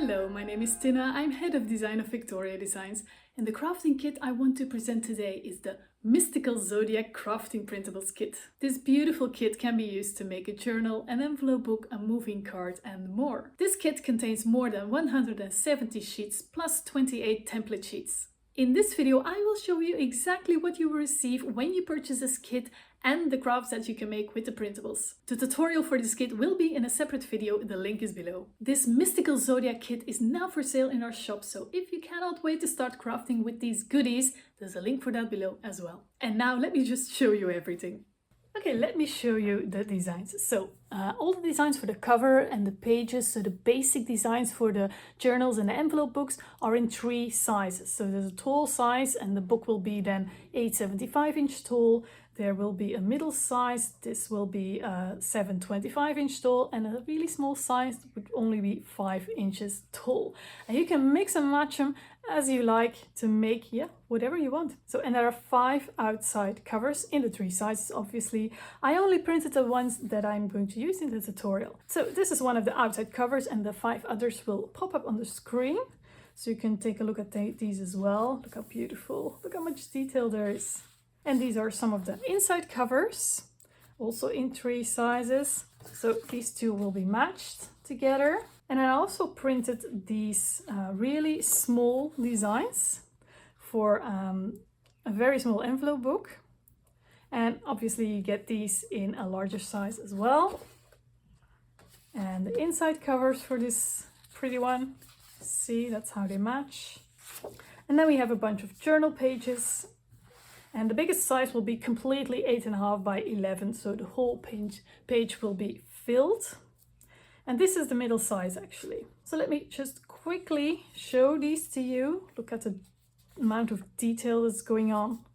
Hello, my name is Tinne. I'm head of design of VectoriaDesigns, and the crafting kit I want to present today is the mystical Zodiac crafting printables kit. This beautiful kit can be used to make a journal, an envelope book, a moving card and more. This kit contains more than 170 sheets plus 28 template sheets. In this video I will show you exactly what you will receive when you purchase this kit and the crafts that you can make with the printables. The tutorial for this kit will be in a separate video, the link is below. This mystical Zodiac kit is now for sale in our shop, so if you cannot wait to start crafting with these goodies, there's a link for that below as well. And now let me just show you everything. Okay, let me show you the designs. So all the designs for the cover and the pages, so the basic designs for the journals and the envelope books are in 3 sizes. So there's a tall size and the book will be then 8.75" tall. There will be a middle size, this will be 7.25" tall, and a really small size would only be 5 inches tall. And you can mix and match them as you like to make, whatever you want. So, and there are 5 outside covers in the 3 sizes, obviously. I only printed the ones that I'm going to use in the tutorial. So this is one of the outside covers and the 5 others will pop up on the screen. So you can take a look at these as well. Look how beautiful, look how much detail there is. And these are some of the inside covers, also in 3 sizes. So these 2 will be matched together. And I also printed these really small designs for a very small envelope book. And obviously you get these in a larger size as well. And the inside covers for this pretty one, see, that's how they match. And then we have a bunch of journal pages. And the biggest size will be completely 8.5 by 11, so the whole page will be filled. And this is the middle size actually. So let me just quickly show these to you. Look at the amount of detail that's going on.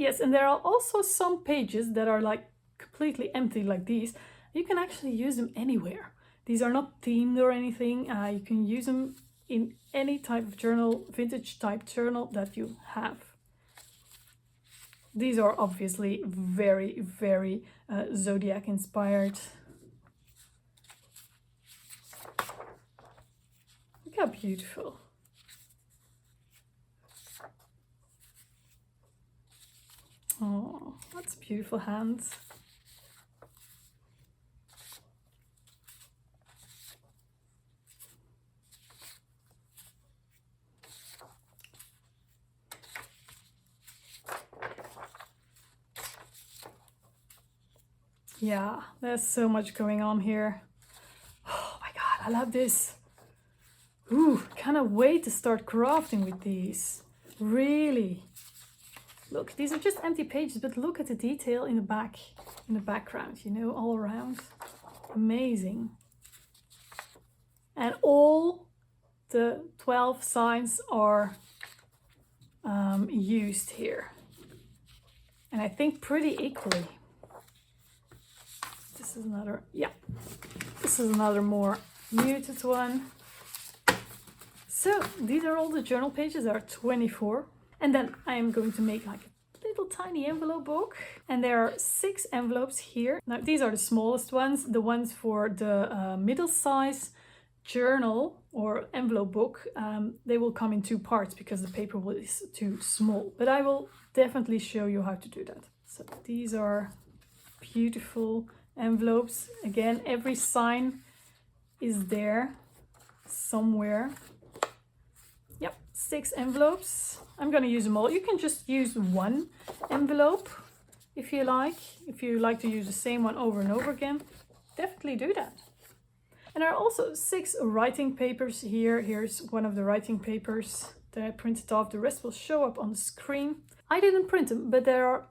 Yes, and there are also some pages that are like completely empty like these. You can actually use them anywhere. These are not themed or anything. You can use them in any type of journal, vintage type journal that you have. These are obviously very, very Zodiac inspired. Look how beautiful. Oh, that's beautiful hands. Yeah, there's so much going on here. Oh my god, I love this. Ooh, cannot wait to start crafting with these. Really. Look, these are just empty pages, but look at the detail in the back, in the background, you know, all around. Amazing. And all the 12 signs are used here. And I think pretty equally. This is another, this is another more muted one. So these are all the journal pages, there are 24. And then I am going to make like a little tiny envelope book. And there are 6 envelopes here. Now these are the smallest ones. The ones for the middle size journal or envelope book, they will come in 2 parts because the paper is too small. But I will definitely show you how to do that. So these are beautiful envelopes. Again, every sign is there somewhere. Yep, 6 envelopes. I'm going to use them all. You can just use 1 envelope if you like. If you like to use the same one over and over again, definitely do that. And there are also 6 writing papers here. Here's one of the writing papers that I printed off. The rest will show up on the screen. I didn't print them, but there are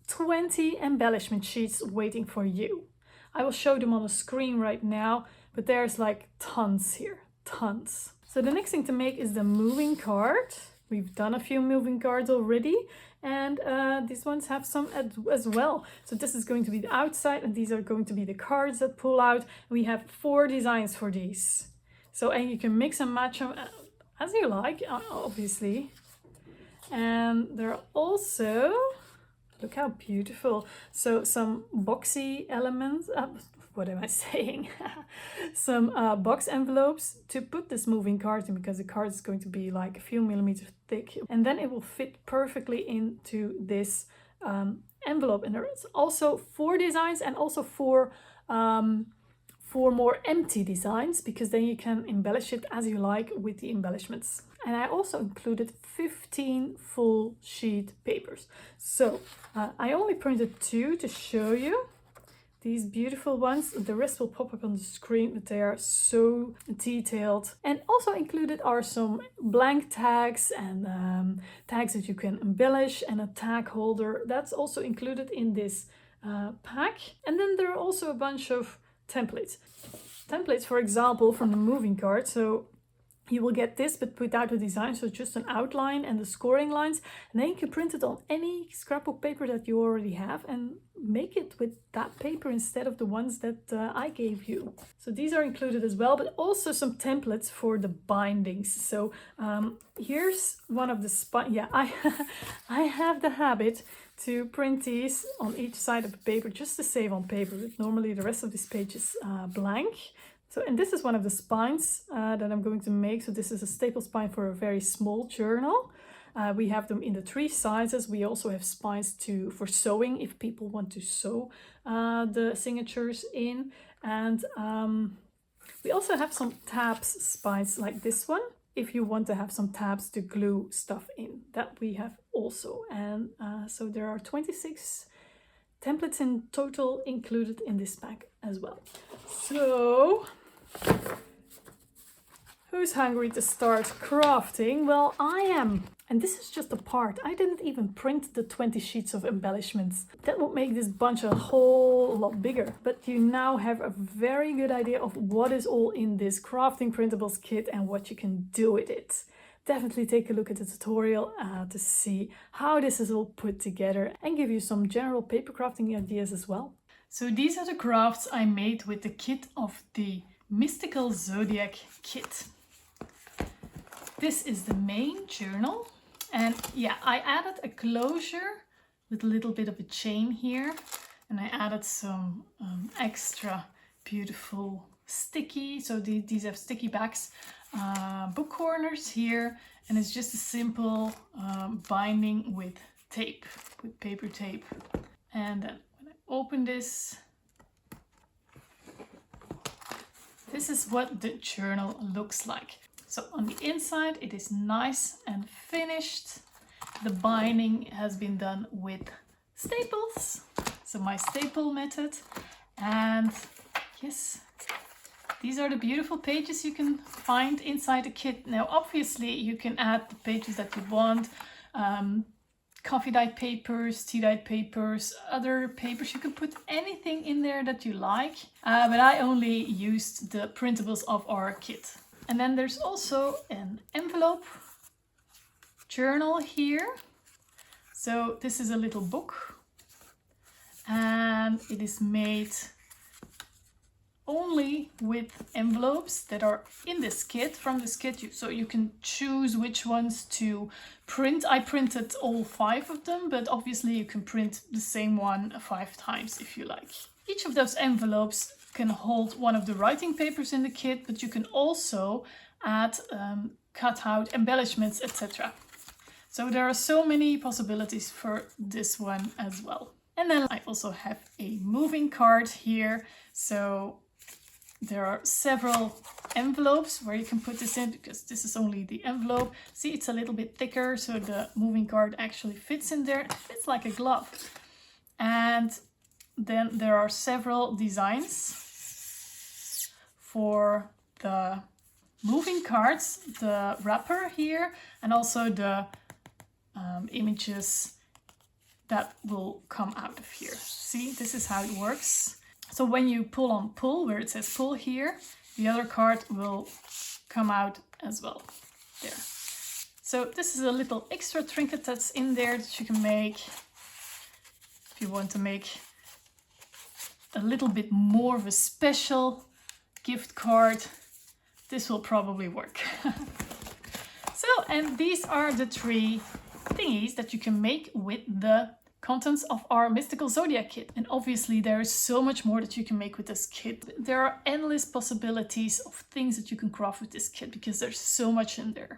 20 embellishment sheets waiting for you. I will show them on the screen right now, but there's like tons here, tons. So the next thing to make is the moving card. We've done a few moving cards already, and these ones have some as well. So this is going to be the outside, and these are going to be the cards that pull out. We have 4 designs for these. So, and you can mix and match them as you like, obviously. And there are also, look how beautiful. So some boxy elements, what am I saying? Some box envelopes to put this moving card in, because the card is going to be like a few millimeters thick, and then it will fit perfectly into this envelope. And there's also 4 designs and also 4 more empty designs, because then you can embellish it as you like with the embellishments. And I also included 15 full sheet papers. So I only printed 2 to show you. These beautiful ones. The rest will pop up on the screen, but they are so detailed. And also included are some blank tags and tags that you can embellish, and a tag holder. That's also included in this pack. And then there are also a bunch of templates. Templates, for example, from the moving card. So you will get this, but without a design, so just an outline and the scoring lines. And then you can print it on any scrapbook paper that you already have and make it with that paper instead of the ones that I gave you. So these are included as well, but also some templates for the bindings. So here's one of the I have the habit to print these on each side of the paper just to save on paper. But normally the rest of this page is blank. So, and this is one of the spines that I'm going to make. So this is a staple spine for a very small journal. We have them in the 3 sizes. We also have spines for sewing if people want to sew the signatures in. And we also have some tabs spines like this one, if you want to have some tabs to glue stuff in. That we have also. And so there are 26 templates in total included in this pack as well. So who's hungry to start crafting? Well, I am. And this is just a part. I didn't even print the 20 sheets of embellishments. That would make this bunch a whole lot bigger. But you now have a very good idea of what is all in this crafting printables kit and what you can do with it. Definitely take a look at the tutorial to see how this is all put together and give you some general paper crafting ideas as well. So these are the crafts I made with the kit of the Mystical Zodiac kit. This is the main journal, and yeah, I added a closure with a little bit of a chain here, and I added some extra beautiful sticky, so these have sticky backs, book corners here, and it's just a simple binding with tape, with paper tape. And then when I open this, this is what the journal looks like. So on the inside it is nice and finished. The binding has been done with staples, so my staple method. And yes, these are the beautiful pages you can find inside the kit. Now obviously you can add the pages that you want, coffee dyed papers, tea dyed papers, other papers. You can put anything in there that you like, but I only used the printables of our kit. And then there's also an envelope journal here. So this is a little book, and it is made only with envelopes that are in this kit, from this kit, so you can choose which ones to print. I printed all 5 of them, but obviously you can print the same one 5 times if you like. Each of those envelopes can hold one of the writing papers in the kit, but you can also add cut out embellishments, etc. So there are so many possibilities for this one as well. And then I also have a moving card here, so there are several envelopes where you can put this in, because this is only the envelope. See, it's a little bit thicker, so the moving card actually fits in there. It fits like a glove. And then there are several designs for the moving cards, the wrapper here, and also the images that will come out of here. See, this is how it works. So when you pull on pull, where it says pull here, the other card will come out as well. There. So this is a little extra trinket that's in there that you can make if you want to make a little bit more of a special gift card. This will probably work. So, and these are the 3 thingies that you can make with the contents of our mystical Zodiac kit. And obviously there is so much more that you can make with this kit. There are endless possibilities of things that you can craft with this kit because there's so much in there.